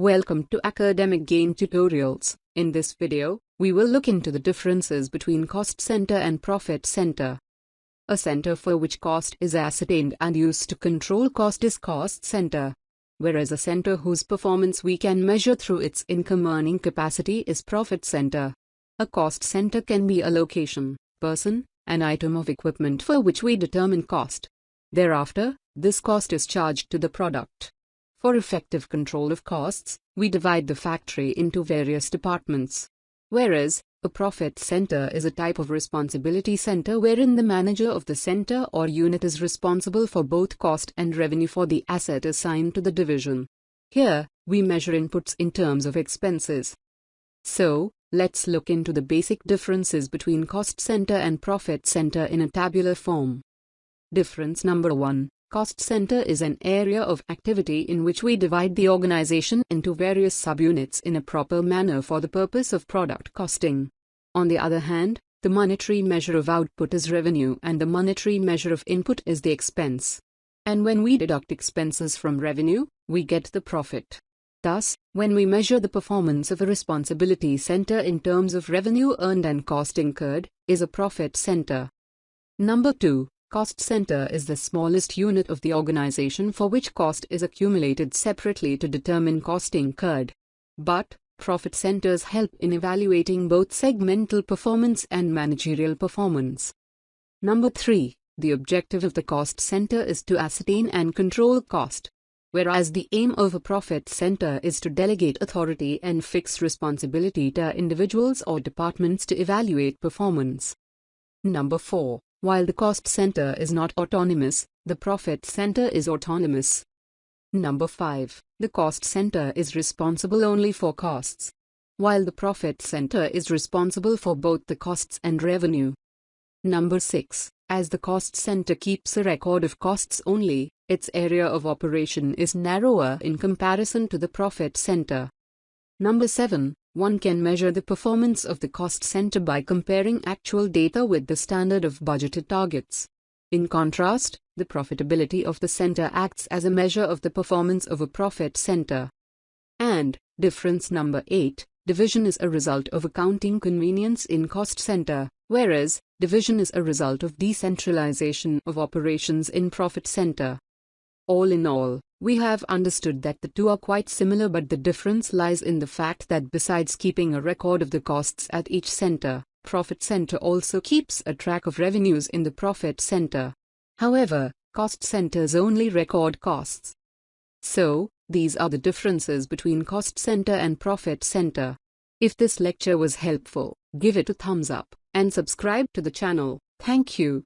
Welcome to Academic Gain Tutorials. In this video, we will look into the differences between cost center and profit center. A center for which cost is ascertained and used to control cost is cost center, whereas a center whose performance we can measure through its income earning capacity is profit center. A cost center can be a location, person, an item of equipment for which we determine cost. Thereafter, this cost is charged to the product. For effective control of costs, we divide the factory into various departments. Whereas, a profit center is a type of responsibility center wherein the manager of the center or unit is responsible for both cost and revenue for the asset assigned to the division. Here, we measure inputs in terms of expenses. So, let's look into the basic differences between cost center and profit center in a tabular form. Difference number 1. Cost center is an area of activity in which we divide the organization into various subunits in a proper manner for the purpose of product costing. On the other hand, the monetary measure of output is revenue and the monetary measure of input is the expense. And when we deduct expenses from revenue, we get the profit. Thus, when we measure the performance of a responsibility center in terms of revenue earned and cost incurred, is a profit center. Number 2. Cost center is the smallest unit of the organization for which cost is accumulated separately to determine cost incurred. But, profit centers help in evaluating both segmental performance and managerial performance. Number 3. The objective of the cost center is to ascertain and control cost, whereas the aim of a profit center is to delegate authority and fix responsibility to individuals or departments to evaluate performance. Number 4. While the cost center is not autonomous, the profit center is autonomous. Number 5. The cost center is responsible only for costs, while the profit center is responsible for both the costs and revenue. Number 6. As the cost center keeps a record of costs only, its area of operation is narrower in comparison to the profit center. Number 7. One can measure the performance of the cost center by comparing actual data with the standard of budgeted targets. In contrast, the profitability of the center acts as a measure of the performance of a profit center. And, difference number 8, division is a result of accounting convenience in cost center, whereas, division is a result of decentralization of operations in profit center. All in all, we have understood that the two are quite similar, but the difference lies in the fact that besides keeping a record of the costs at each center, profit center also keeps a track of revenues in the profit center. However, cost centers only record costs. So, these are the differences between cost center and profit center. If this lecture was helpful, give it a thumbs up and subscribe to the channel. Thank you.